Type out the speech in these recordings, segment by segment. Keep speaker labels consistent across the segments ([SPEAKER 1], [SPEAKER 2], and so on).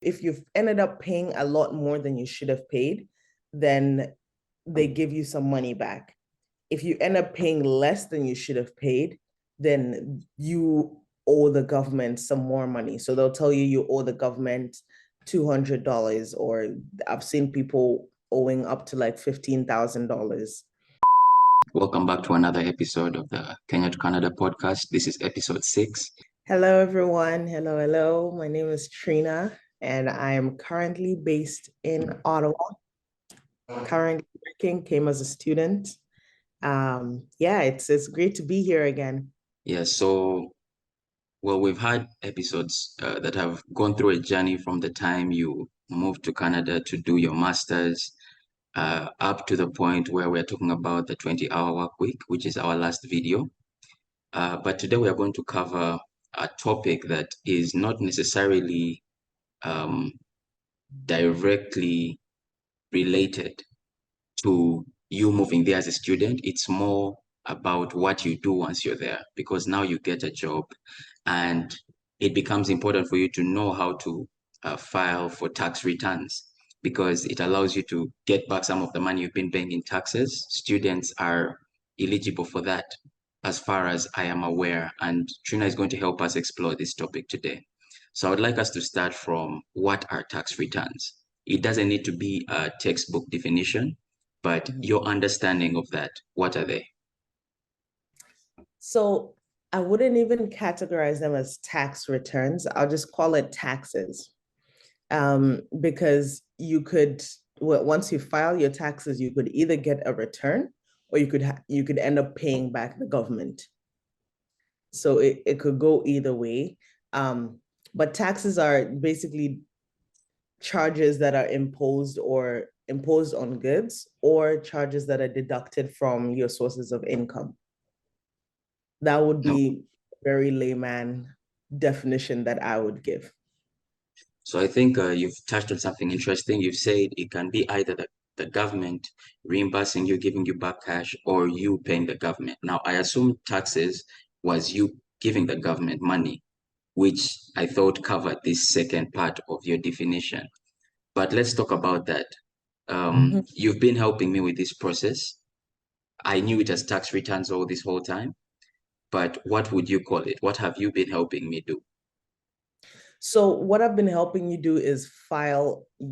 [SPEAKER 1] If you've ended up paying a lot more than you should have paid, then they give you some money back. If you end up paying less than you should have paid, then you owe the government some more money. So they'll tell you you owe the government $200, or I've seen people owing up to like $15,000.
[SPEAKER 2] Welcome back to another episode of the Canada podcast. This is episode 6.
[SPEAKER 1] Hello, everyone. Hello. My name is Trina, and I am currently based in Ottawa. Currently working, came as a student. It's great to be here again.
[SPEAKER 2] Yeah, we've had episodes that have gone through a journey from the time you moved to Canada to do your master's up to the point where we're talking about the 20-hour work week, which is our last video. But today we are going to cover a topic that is not necessarily directly related to you moving there as a student. It's more about what you do once you're there, because now you get a job and it becomes important for you to know how to file for tax returns, because it allows you to get back some of the money you've been paying in taxes. Students are eligible for that as far as I am aware, and Trina is going to help us explore this topic today. So I would like us to start from what are tax returns. It doesn't need to be a textbook definition, but your understanding of that, what are they?
[SPEAKER 1] So I wouldn't even categorize them as tax returns. I'll just call it taxes. Because you could, once you file your taxes, you could either get a return or you could end up paying back the government. So it could go either way. But taxes are basically charges that are imposed on goods, or charges that are deducted from your sources of income. That would be a very layman definition that I would give.
[SPEAKER 2] So I think you've touched on something interesting. You've said it can be either the government reimbursing you, giving you back cash, or you paying the government. Now, I assume taxes was you giving the government money, which I thought covered this second part of your definition. But let's talk about that. You've been helping me with this process. I knew it as tax returns all this whole time, but what would you call it? What have you been helping me do?
[SPEAKER 1] So what I've been helping you do is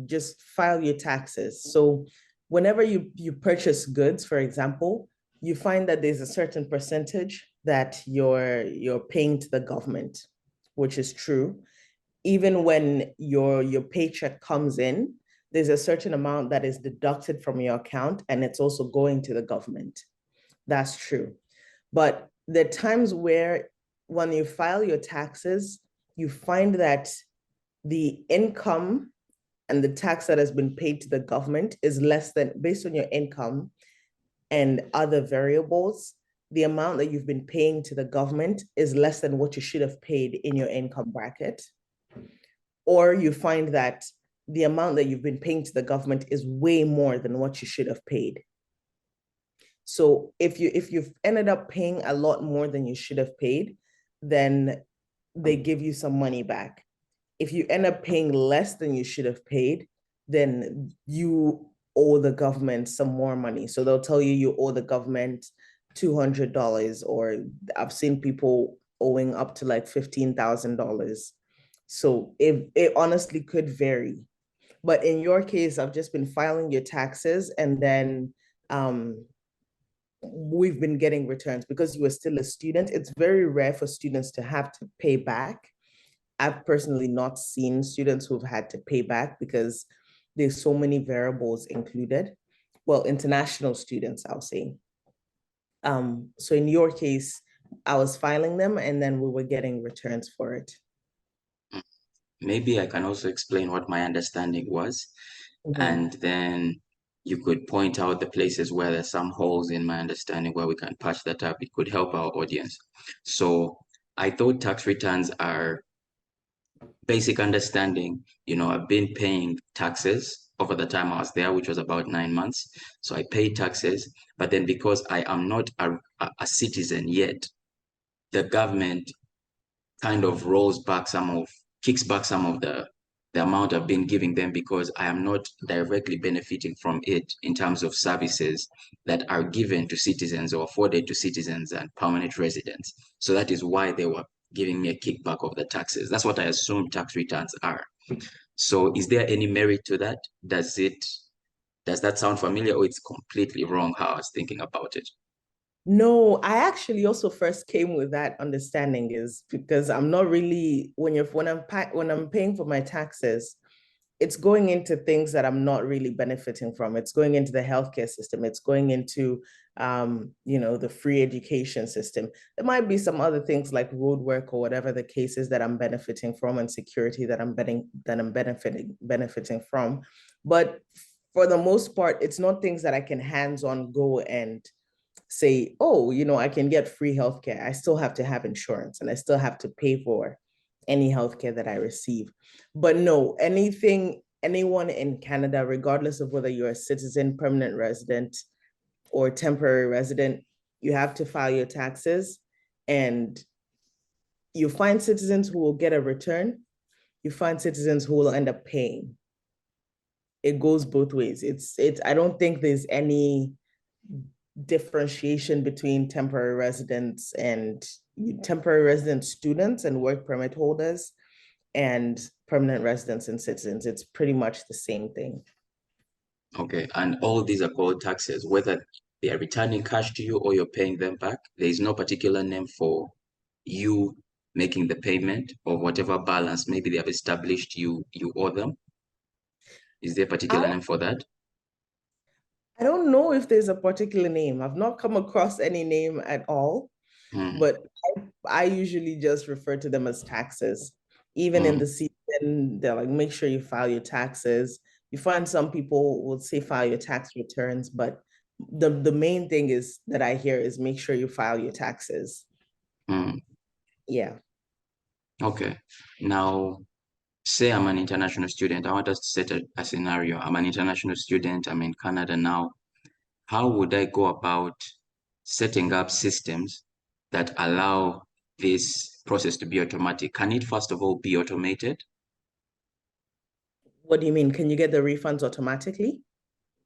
[SPEAKER 1] just file your taxes. So whenever you purchase goods, for example, you find that there's a certain percentage that you're paying to the government, which is true. Even when your paycheck comes in, there's a certain amount that is deducted from your account, and it's also going to the government. That's true. But there are times where when you file your taxes, you find that the income and the tax that has been paid to the government is less than, based on your income and other variables, the amount that you've been paying to the government is less than what you should have paid in your income bracket. Or you find that the amount that you've been paying to the government is way more than what you should have paid. So if you've ended up paying a lot more than you should have paid, then they give you some money back. If you end up paying less than you should have paid, then you owe the government some more money. So they'll tell you you owe the government $200, or I've seen people owing up to like $15,000. So it honestly could vary. But in your case, I've just been filing your taxes, and then we've been getting returns because you were still a student. It's very rare for students to have to pay back. I've personally not seen students who've had to pay back because there's so many variables included. Well, international students, I'll say. So in your case, I was filing them and then we were getting returns for it.
[SPEAKER 2] Maybe I can also explain what my understanding was, and then you could point out the places where there's some holes in my understanding where we can patch that up. It could help our audience. So I thought tax returns are basic understanding. I've been paying taxes over the time I was there, which was about 9 months. So I paid taxes, but then because I am not a citizen yet, the government kind of kicks back some of the the amount I've been giving them because I am not directly benefiting from it in terms of services that are given to citizens or afforded to citizens and permanent residents. So that is why they were giving me a kickback of the taxes. That's what I assume tax returns are. So is there any merit to that? Does that sound familiar, or it's completely wrong how I was thinking about it?
[SPEAKER 1] No, I actually also first came with that understanding is because I'm not really when I'm paying for my taxes, it's going into things that I'm not really benefiting from. It's going into the healthcare system. It's going into the free education system. There might be some other things like road work or whatever the case is that I'm benefiting from, and security that I'm benefiting from. But for the most part, it's not things that I can hands-on go and say, oh, I can get free healthcare. I still have to have insurance and I still have to pay for any healthcare that I receive. But no, anyone in Canada, regardless of whether you're a citizen, permanent resident, or temporary resident, you have to file your taxes. And you find citizens who will get a return, you find citizens who will end up paying. It goes both ways. I don't think there's any differentiation between temporary resident students and work permit holders and permanent residents and citizens. It's pretty much the same thing.
[SPEAKER 2] Okay, and all these are called taxes, whether they are returning cash to you or you're paying them back. There is no particular name for you making the payment of whatever balance maybe they have established you owe them. Is there a particular
[SPEAKER 1] I,
[SPEAKER 2] name for that?
[SPEAKER 1] I don't know if there's a particular name. I've not come across any name at all,
[SPEAKER 2] Hmm.
[SPEAKER 1] but I usually just refer to them as taxes. Even in
[SPEAKER 2] Hmm.
[SPEAKER 1] the season, they're like, make sure you file your taxes. You find some people will say file your tax returns, but the main thing is that I hear is make sure you file your taxes.
[SPEAKER 2] Hmm.
[SPEAKER 1] Yeah.
[SPEAKER 2] Okay. Now, say I'm an international student. I want us to set a scenario. I'm an international student. I'm in Canada now. How would I go about setting up systems that allow this process to be automatic? Can it, first of all, be automated?
[SPEAKER 1] What do you mean? Can you get the refunds automatically?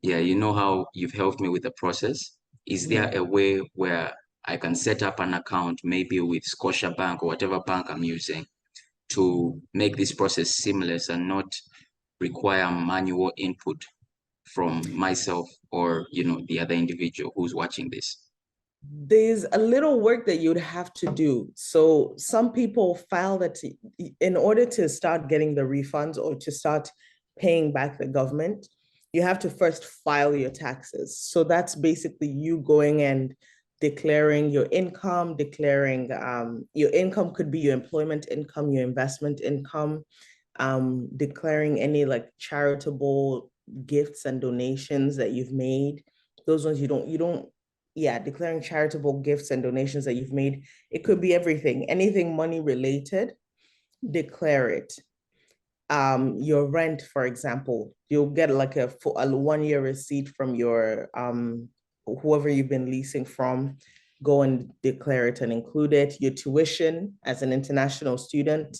[SPEAKER 2] Yeah, you know how you've helped me with the process. Is there
[SPEAKER 1] Mhm.
[SPEAKER 2] a way where I can set up an account, maybe with Scotiabank or whatever bank I'm using, to make this process seamless and not require manual input from myself or the other individual who's watching this?
[SPEAKER 1] There's a little work that you'd have to do. So some people file that in order to start getting the refunds or to start paying back the government, you have to first file your taxes. So that's basically you going and declaring your income, declaring your income could be your employment income, your investment income, declaring any like charitable gifts and donations that you've made. Those ones you don't yeah, declaring charitable gifts and donations that you've made. It could be everything, anything money related, declare it. Your rent, for example, you'll get like a 1 year receipt from your whoever you've been leasing from. Go and declare it and include it. Your tuition as an international student,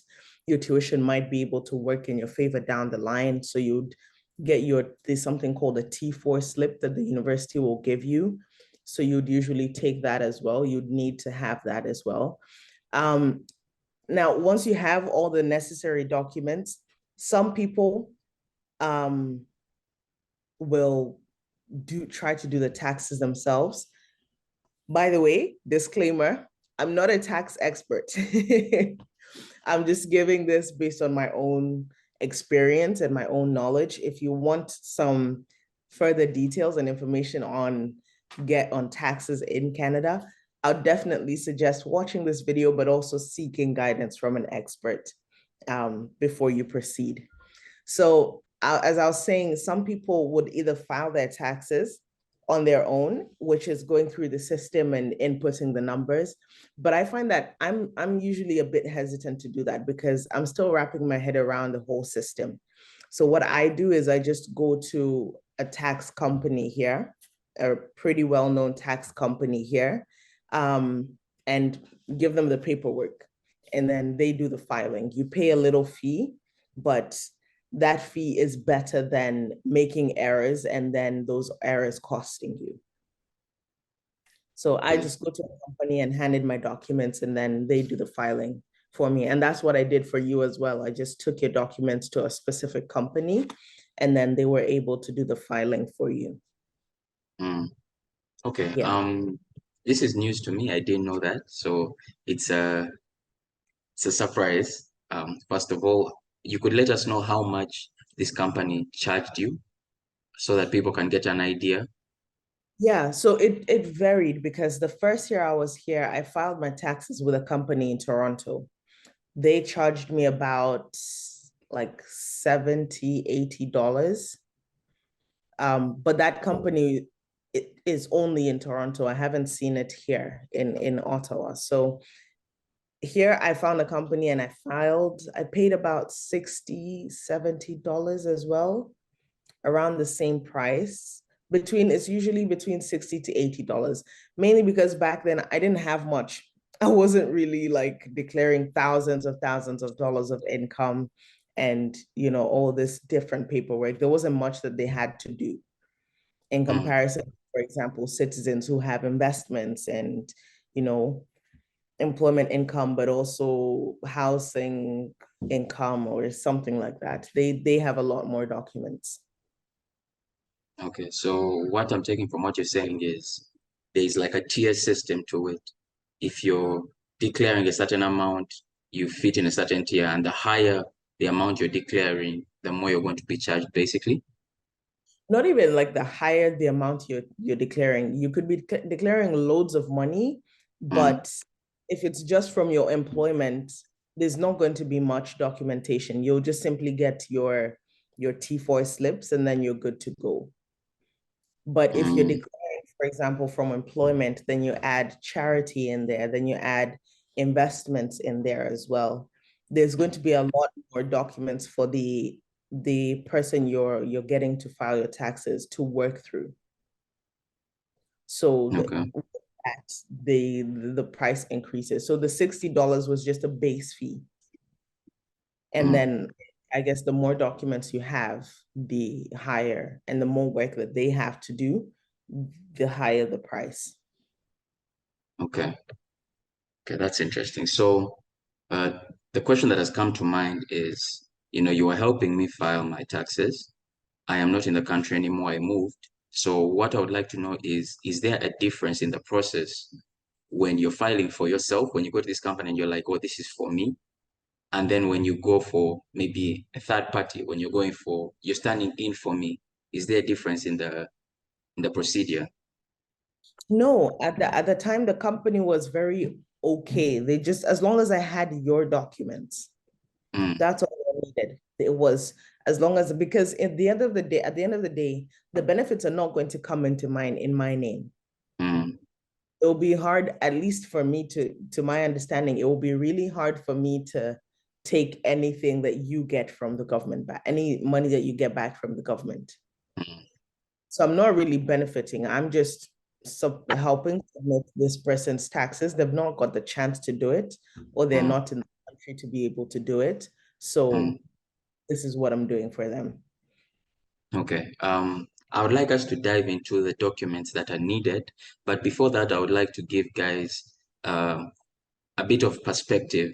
[SPEAKER 1] your tuition might be able to work in your favor down the line. So you'd there's something called a T4 slip that the university will give you. So you'd usually take that as well. You'd need to have that as well. Um, Now, once you have all the necessary documents, some people um, will try to do the taxes themselves. By the way, disclaimer, I'm not a tax expert. I'm just giving this based on my own experience and my own knowledge. If you want some further details and information on taxes in Canada, I'll definitely suggest watching this video, but also seeking guidance from an expert before you proceed. So, as I was saying, some people would either file their taxes on their own, which is going through the system and inputting the numbers. But I find that I'm usually a bit hesitant to do that because I'm still wrapping my head around the whole system. So what I do is I just go to a tax company here, a pretty well-known tax company here, um, and give them the paperwork. And then they do the filing. You pay a little fee, but that fee is better than making errors and then those errors costing you. So I
[SPEAKER 2] Okay.
[SPEAKER 1] just go to the company and hand in my documents and then they do the filing for me. And that's what I did for you as well. I just took your documents to a specific company and then they were able to do the filing for you.
[SPEAKER 2] Mm. Okay.
[SPEAKER 1] Yeah.
[SPEAKER 2] This is news to me. I didn't know that. So it's a it's a surprise. First of all, you could let us know how much this company charged you so that people can get an idea.
[SPEAKER 1] Yeah, so it varied because the first year I was here, I filed my taxes with a company in Toronto. They charged me about like 70, $80. But that company it is only in Toronto. I haven't seen it here in Ottawa. So here I found a company and I paid about 60, $70 as well, around the same price. It's usually between 60 to $80, mainly because back then I didn't have much. I wasn't really like declaring thousands of dollars of income and all this different paperwork. There wasn't much that they had to do in
[SPEAKER 2] Mm,
[SPEAKER 1] comparison, for example, citizens who have investments and, you know, employment income, but also housing income or something like that. They have a lot more documents.
[SPEAKER 2] okay. So what I'm taking from what you're saying is there's like a tier system to it. If you're declaring a certain amount, you fit in a certain tier, and the higher the amount you're declaring, the more you're going to be charged, basically.
[SPEAKER 1] Not even like the higher the amount you're declaring, you could be declaring loads of money,
[SPEAKER 2] Mm,
[SPEAKER 1] but if it's just from your employment, there's not going to be much documentation. You'll just simply get your T4 slips and then you're good to go. But if you're
[SPEAKER 2] mm,
[SPEAKER 1] declaring, for example, from employment, then you add charity in there, then you add investments in there as well. There's going to be a lot more documents for the person you're getting to file your taxes to work through. So
[SPEAKER 2] okay.
[SPEAKER 1] the price increases. So the $60 was just a base fee. And
[SPEAKER 2] Mm,
[SPEAKER 1] then I guess the more documents you have, the higher, and the more work that they have to do, the higher the price.
[SPEAKER 2] okay. Okay, that's interesting. So, uh, the question that has come to mind is, you are helping me file my taxes. I am not in the country anymore. I moved. So what I would like to know is there a difference in the process when you're filing for yourself, when you go to this company and you're like, oh, this is for me? And then when you go for maybe a third party, when you're standing in for me, is there a difference in the procedure?
[SPEAKER 1] No, at the time the company was very okay. They just as long as I had your documents,
[SPEAKER 2] Mm,
[SPEAKER 1] that's all I needed. It was as long as because at the end of the day, the benefits are not going to come into mine in my name.
[SPEAKER 2] mm,
[SPEAKER 1] It'll be hard, at least for me to my understanding, it will be really hard for me to take anything that you get from the government back, any money that you get back from the government.
[SPEAKER 2] mm,
[SPEAKER 1] So I'm not really benefiting. I'm just helping with this person's taxes. They've not got the chance to do it, or they're
[SPEAKER 2] mm,
[SPEAKER 1] not in the country to be able to do it. So
[SPEAKER 2] mm.
[SPEAKER 1] this is what I'm doing for them.
[SPEAKER 2] Okay. I would like us to dive into the documents that are needed, but before that, I would like to give guys um, a bit of perspective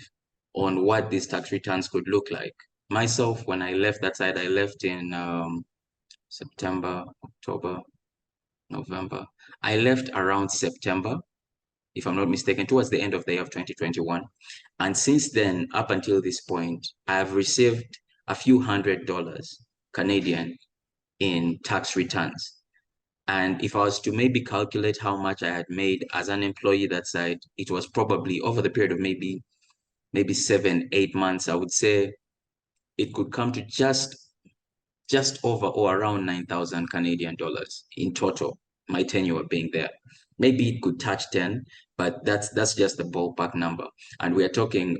[SPEAKER 2] on what these tax returns could look like. Myself, when I left that side, I left in September, October, November. I left around September, if I'm not mistaken, towards the end of the year of 2021. And since then, up until this point, I have received a few $100 Canadian in tax returns. And if I was to maybe calculate how much I had made as an employee that side, it was probably over the period of maybe 7, 8 months. I would say it could come to just over or around 9,000 Canadian dollars in total, my tenure being there. Maybe it could touch 10, but that's just the ballpark number. And we are talking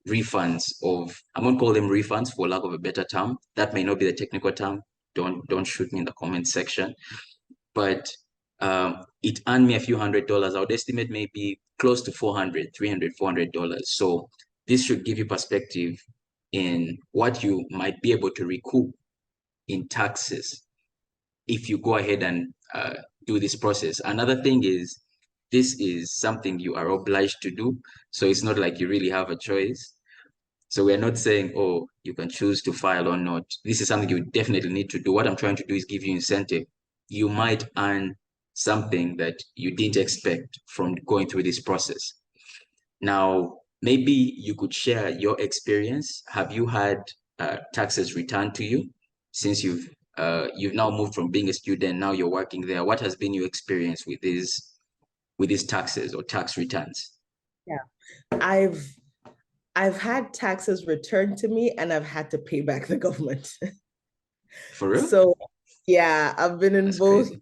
[SPEAKER 2] refunds of, I'm gonna call them refunds for lack of a better term. That may not be the technical term. Don't shoot me in the comment section. But it earned me a few $100. I would estimate maybe close to 400, $300, $400. So this should give you perspective in what you might be able to recoup in taxes if you go ahead and do this process. Another thing is, this is something you are obliged to do. So it's not like you really have a choice. So we're not saying, oh, you can choose to file or not. This is something you definitely need to do. What I'm trying to do is give you incentive. You might earn something that you didn't expect from going through this process. Now, maybe you could share your experience. Have you had taxes returned to you since you've now moved from being a student, now you're working there? What has been your experience with these taxes or tax returns?
[SPEAKER 1] Yeah. I've I've had taxes returned to me and I've had to pay back the government.
[SPEAKER 2] For real?
[SPEAKER 1] So yeah,
[SPEAKER 2] That's crazy.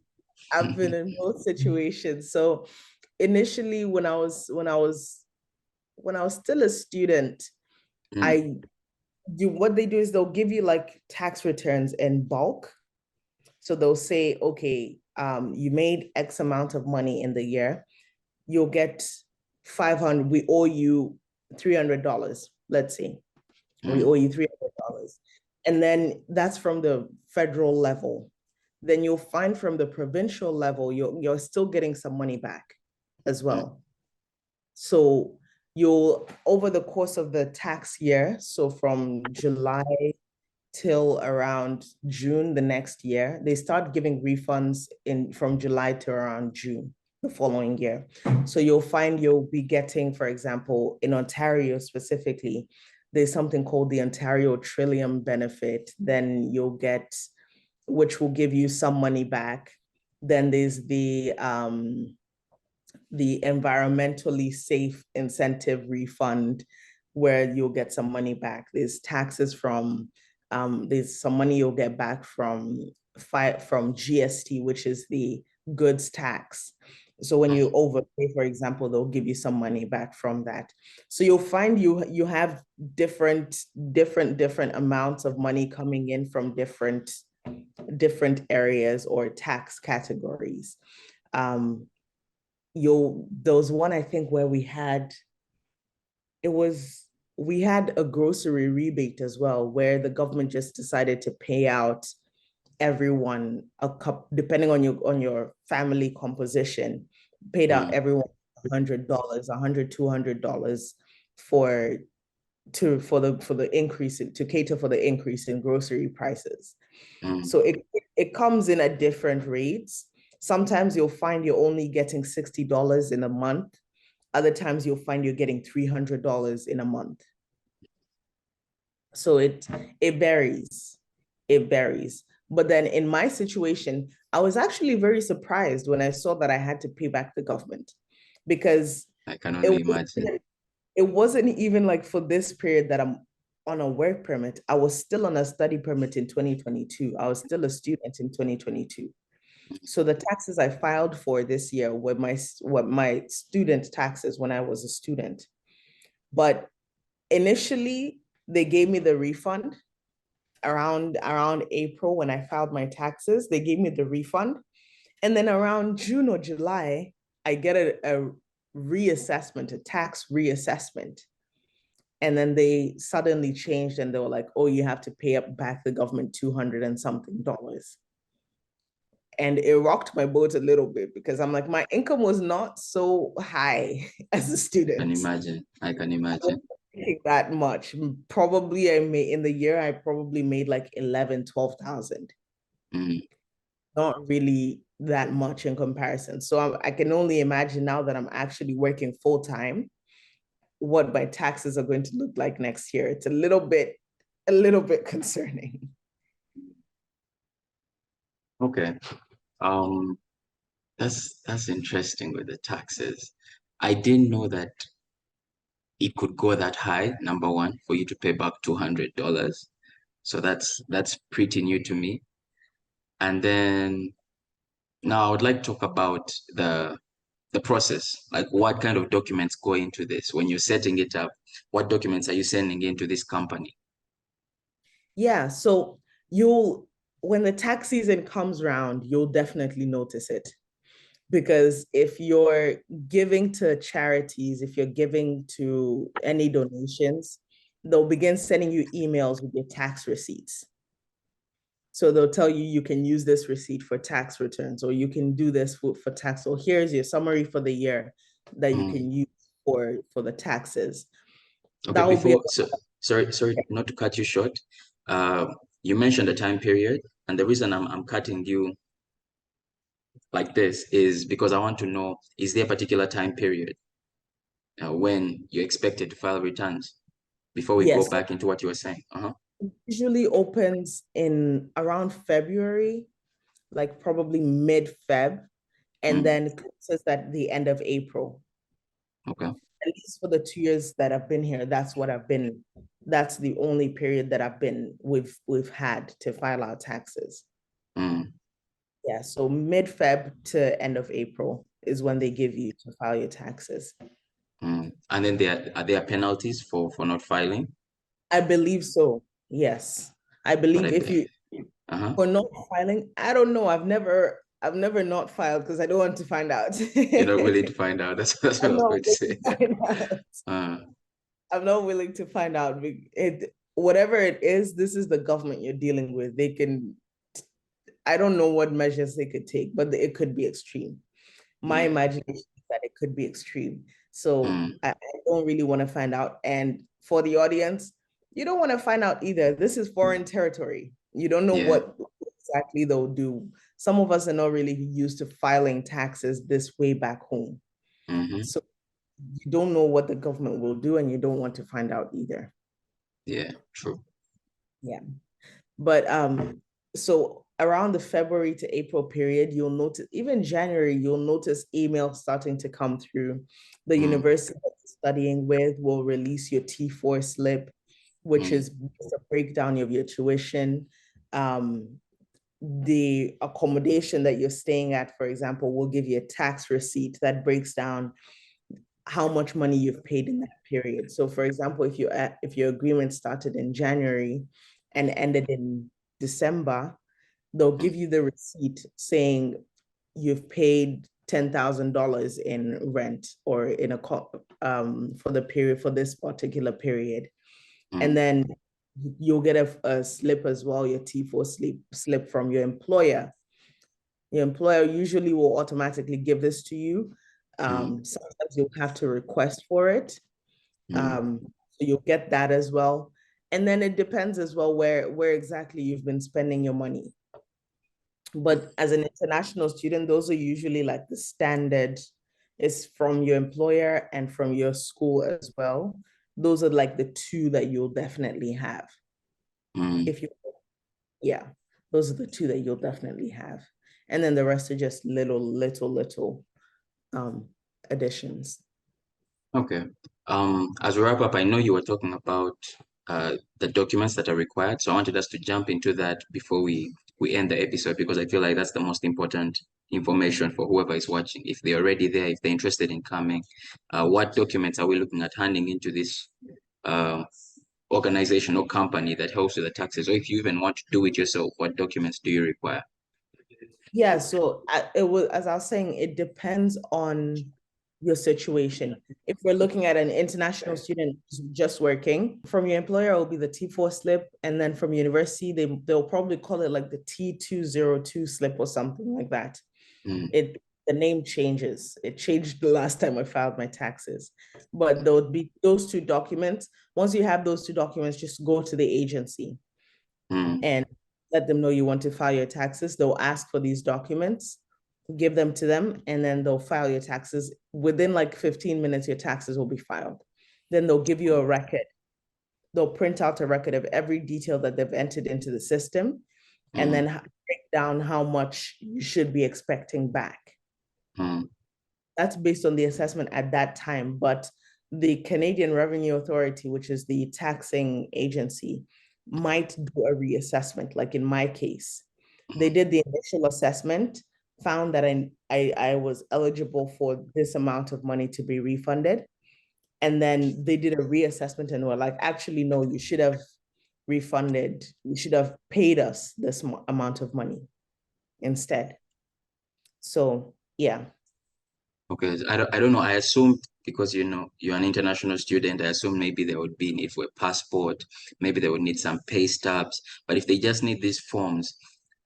[SPEAKER 1] I've been in both situations. So initially when I was still a student,
[SPEAKER 2] Mm,
[SPEAKER 1] I you what they do is they'll give you like tax returns in bulk. So they'll say, okay, you made X amount of money in the year. You'll get 500. We owe you $300. Let's say we owe
[SPEAKER 2] mm,
[SPEAKER 1] you $300, and then that's from the federal level. Then you'll find from the provincial level, you're still getting some money back as
[SPEAKER 2] mm,
[SPEAKER 1] well. So you'll over the course of the tax year, so from July till around June the next year. They start giving refunds in from July to around June the following year. So you'll find you'll be getting, for example, in Ontario specifically, there's something called the Ontario Trillium benefit. Then you'll get, which will give you some money back. Then there's the environmentally safe incentive refund where you'll get some money back. There's taxes from there's some money you'll get back from GST, which is the goods tax. So when you
[SPEAKER 2] mm,
[SPEAKER 1] overpay, for example, they'll give you some money back from that. So you'll find you have different amounts of money coming in from different areas or tax categories. Um, there was one I think where it was we had a grocery rebate as well, where the government just decided to pay out everyone a cup, depending on your family composition, paid out
[SPEAKER 2] mm,
[SPEAKER 1] everyone $100, $200 for for the increase to cater for the increase in grocery prices.
[SPEAKER 2] mm.
[SPEAKER 1] So it comes in at different rates. Sometimes you'll find you're only getting $60 in a month. Other times you'll find you're getting $300 in a month. So it varies. It varies. But then in my situation, I was actually very surprised when I saw that I had to pay back the government because
[SPEAKER 2] I can
[SPEAKER 1] it
[SPEAKER 2] only imagine.
[SPEAKER 1] wasn't, it wasn't even like for this period that I'm on a work permit. I was still on a study permit in 2022. I was still a student in 2022. So the taxes I filed for this year were my student taxes when I was a student. But initially, they gave me the refund around April when I filed my taxes. They gave me the refund, and then around June or July, I get a reassessment, a tax reassessment. And then they suddenly changed and they were like, oh, you have to pay up back the government 200 and something dollars. And it rocked my boat a little bit because I'm like, my income was not so high as a
[SPEAKER 2] I can
[SPEAKER 1] student.
[SPEAKER 2] imagine. I can
[SPEAKER 1] I wasn't
[SPEAKER 2] imagine.
[SPEAKER 1] making that much. Probably I made in the year, I probably made like 11, 12,000.
[SPEAKER 2] Mm,
[SPEAKER 1] Not really that much in comparison. So I can only imagine now that I'm actually working full time, what my taxes are going to look like next year. It's a little bit concerning.
[SPEAKER 2] okay. Um, that's interesting with the taxes. I didn't know that it could go that high, number one, for you to pay back $200. So that's pretty new to me. And then now I would like to talk about the process. Like what kind of documents go into this when you're setting it up? What documents are you sending into this company?
[SPEAKER 1] Yeah, so you'll when the tax season comes around, you'll definitely notice it. Because if you're giving to charities, if you're giving to any donations, they'll begin sending you emails with your tax receipts. So they'll tell you you can use this receipt for tax returns, or you can do this for tax. So here's your summary for the year that you
[SPEAKER 2] Mm.
[SPEAKER 1] can use for the taxes.
[SPEAKER 2] Okay,
[SPEAKER 1] That will be
[SPEAKER 2] sorry not to cut you short. Uh, you mentioned the time period, and the reason I'm cutting you like this is because I want to know, is there a particular time period when you're expected to file returns before we go
[SPEAKER 1] yes.
[SPEAKER 2] back into what you were saying? Uh-huh.
[SPEAKER 1] Usually opens in around February, like probably mid-Feb, and
[SPEAKER 2] Mm.
[SPEAKER 1] then closes at the end of April.
[SPEAKER 2] Okay.
[SPEAKER 1] At least for the 2 years that I've been here, that's the only period that we've had to file our taxes.
[SPEAKER 2] Mm.
[SPEAKER 1] Yeah, so mid-Feb to end of April is when they give you to file your taxes.
[SPEAKER 2] Mm. And then are there penalties for not filing?
[SPEAKER 1] I believe so. Yes. I
[SPEAKER 2] But
[SPEAKER 1] believe if you
[SPEAKER 2] uh-huh.
[SPEAKER 1] for not filing, I don't know. I've never not filed because I don't want to find out.
[SPEAKER 2] You're not willing to find out. That's what I
[SPEAKER 1] I'm
[SPEAKER 2] was
[SPEAKER 1] not
[SPEAKER 2] going to
[SPEAKER 1] willing
[SPEAKER 2] say.
[SPEAKER 1] to find out.
[SPEAKER 2] Uh,
[SPEAKER 1] I'm not willing to find out. Whatever it is, this is the government you're dealing with. I don't know what measures they could take, but it could be extreme. My
[SPEAKER 2] yeah.
[SPEAKER 1] imagination is that it could be extreme. So
[SPEAKER 2] Mm.
[SPEAKER 1] I don't really want to find out. And for the audience, you don't want to find out either. This is foreign territory. You don't know
[SPEAKER 2] Yeah.
[SPEAKER 1] what exactly they'll do. Some of us are not really used to filing taxes this way back home.
[SPEAKER 2] Mm-hmm.
[SPEAKER 1] So you don't know what the government will do, and you don't want to find out either.
[SPEAKER 2] Yeah. True.
[SPEAKER 1] Yeah. But so around the February to April period, you'll notice, even January, you'll notice emails starting to come through. The
[SPEAKER 2] Mm.
[SPEAKER 1] university that you're studying with will release your T4 slip, which
[SPEAKER 2] Mm.
[SPEAKER 1] is a breakdown of your tuition. The accommodation that you're staying at, for example, will give you a tax receipt that breaks down how much money you've paid in that period. So, for example, if your agreement started in January and ended in December, they'll
[SPEAKER 2] Mm.
[SPEAKER 1] give you the receipt saying you've paid $10,000 in rent or for the period for this particular period, and
[SPEAKER 2] Mm.
[SPEAKER 1] then you'll get a slip as well, your T4 slip from your employer. Your employer usually will automatically give this to you.
[SPEAKER 2] Mm.
[SPEAKER 1] Sometimes you'll have to request for it.
[SPEAKER 2] Mm.
[SPEAKER 1] So you'll get that as well. And then it depends as well where exactly you've been spending your money. But as an international student, those are usually like the standard is from your employer and from your school as well. Those are like the two that you'll definitely have.
[SPEAKER 2] Mm.
[SPEAKER 1] If you, yeah, those are the two that you'll definitely have. And then the rest are just little um, additions.
[SPEAKER 2] Okay. As we wrap up, I know you were talking about the documents that are required. So I wanted us to jump into that before we end the episode because I feel like that's the most important information for whoever is watching. If they're already there, if they're interested in coming, what documents are we looking at handing into this uh, organization or company that helps with the taxes? Or if you even want to do it yourself, what documents do you require?
[SPEAKER 1] Yeah, so it was, as I was saying, it depends on your situation. If we're looking at an international student just working, from your employer will be the T4 slip, and then from university, they'll probably call it like the T202 slip or something like that.
[SPEAKER 2] Mm.
[SPEAKER 1] The name changes. It changed the last time I filed my taxes. But there would be those two documents. Once you have those two documents, just go to the agency
[SPEAKER 2] Mm.
[SPEAKER 1] and let them know you want to file your taxes. They'll ask for these documents, give them to them, and then they'll file your taxes. Within like 15 minutes, your taxes will be filed. Then they'll give you a record. They'll print out a record of every detail that they've entered into the system and then
[SPEAKER 2] Mm.
[SPEAKER 1] break down how much you should be expecting back.
[SPEAKER 2] Mm.
[SPEAKER 1] That's based on the assessment at that time. But the Canadian Revenue Authority, which is the taxing agency, might do a reassessment. Like in my case, they
[SPEAKER 2] Mm.
[SPEAKER 1] did the initial assessment, found that I was eligible for this amount of money to be refunded. And then they did a reassessment and were like, actually, no, you should have refunded, you should have paid us this amount of money instead. So, yeah.
[SPEAKER 2] Okay, I don't know. I assume because you're an international student, I assume maybe there would be need for a passport, maybe they would need some pay stubs. But if they just need these forms,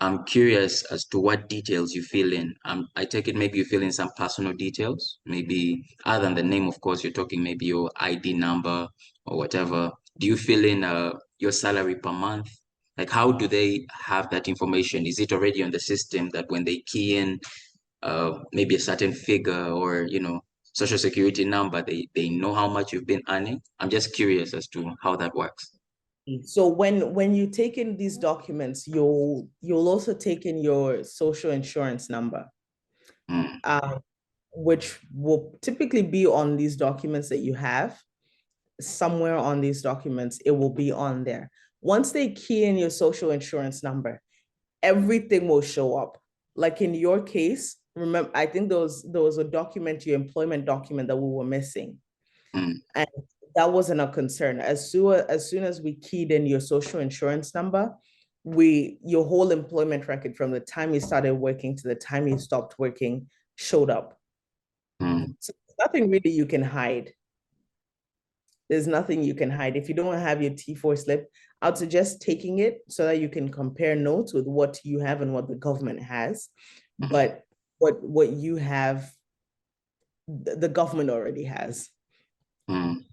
[SPEAKER 2] I'm curious as to what details you fill in. I take it maybe you fill in some personal details, maybe other than the name, of course, you're talking maybe your ID number or whatever. Do you fill in your salary per month? Like, how do they have that information? Is it already on the system that when they key in maybe a certain figure or social security number, they know how much you've been earning? I'm just curious as to how that works.
[SPEAKER 1] So when you take in these documents, you'll also take in your social insurance number,
[SPEAKER 2] Mm,
[SPEAKER 1] um, which will typically be on these documents that you have. Somewhere on these documents, it will be on there. Once they key in your social insurance number, everything will show up. Like in your case, remember, I think there was a document, your employment document that we were missing.
[SPEAKER 2] mm,
[SPEAKER 1] And that wasn't a concern. As soon as we keyed in your social insurance number, your whole employment record from the time you started working to the time you stopped working showed up.
[SPEAKER 2] mm,
[SPEAKER 1] So there's nothing really you can hide. There's nothing you can hide. If you don't have your T4 slip, I'd suggest taking it so that you can compare notes with what you have and what the government has.
[SPEAKER 2] mm,
[SPEAKER 1] But what you have, the government already has.
[SPEAKER 2] mm,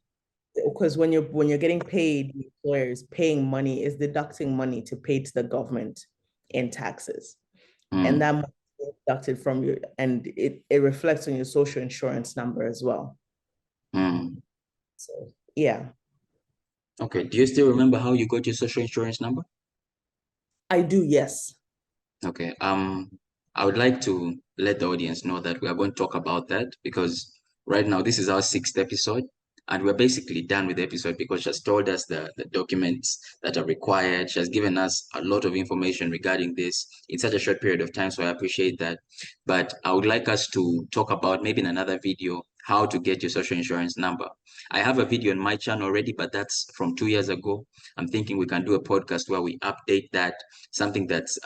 [SPEAKER 1] Because when you're getting paid, the employer is paying money, is deducting money to pay to the government in taxes. And that
[SPEAKER 2] mm,
[SPEAKER 1] money is deducted from you, and it reflects on your social insurance number as well.
[SPEAKER 2] mm.
[SPEAKER 1] So yeah,
[SPEAKER 2] Okay. Do you still remember how you got your social insurance number?
[SPEAKER 1] I do, yes.
[SPEAKER 2] Okay. I would like to let the audience know that we are going to talk about that because right now this is our sixth episode and we're basically done with the episode because she has told us the documents that are required. She has given us a lot of information regarding this in such a short period of time, so I appreciate that. But I would like us to talk about maybe in another video how to get your social insurance number. I have a video on my channel already, but that's from 2 years ago. I'm thinking we can do a podcast where we update that, something that's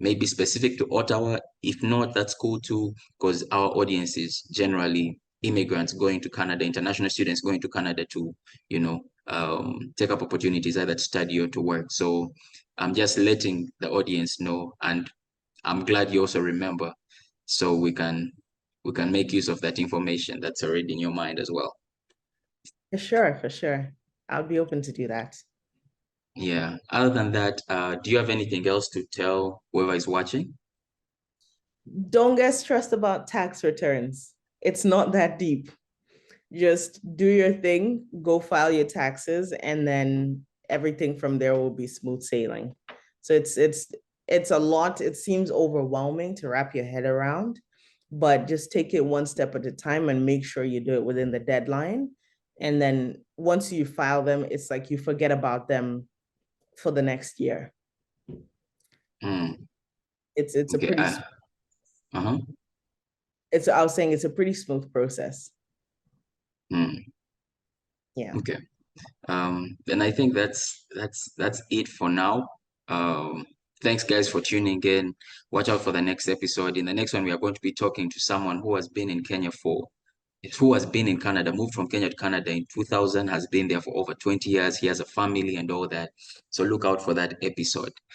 [SPEAKER 2] maybe specific to Ottawa. If not, that's cool too, because our audience is generally immigrants going to Canada, international students going to Canada to, take up opportunities either to study or to work. So I'm just letting the audience know, and I'm glad you also remember, so we can make use of that information that's already in your mind as well.
[SPEAKER 1] For sure, for sure. I'll be open to do that.
[SPEAKER 2] Yeah. Other than that, do you have anything else to tell whoever is watching?
[SPEAKER 1] Don't get stressed about tax returns. It's not that deep. Just do your thing, go file your taxes, and then everything from there will be smooth sailing. So it's a lot. It seems overwhelming to wrap your head around, but just take it one step at a time and make sure you do it within the deadline. And then once you file them, it's like you forget about them for the next year.
[SPEAKER 2] Hmm.
[SPEAKER 1] It's a
[SPEAKER 2] Okay.
[SPEAKER 1] pretty
[SPEAKER 2] Uh-huh.
[SPEAKER 1] it's I was saying it's a pretty smooth process.
[SPEAKER 2] Hmm.
[SPEAKER 1] Yeah.
[SPEAKER 2] Okay. Then I think that's it for now. Thanks guys for tuning in. Watch out for the next episode. In the next one, we are going to be talking to someone who has been in Canada, moved from Kenya to Canada in 2000, has been there for over 20 years. He has a family and all that. So look out for that episode.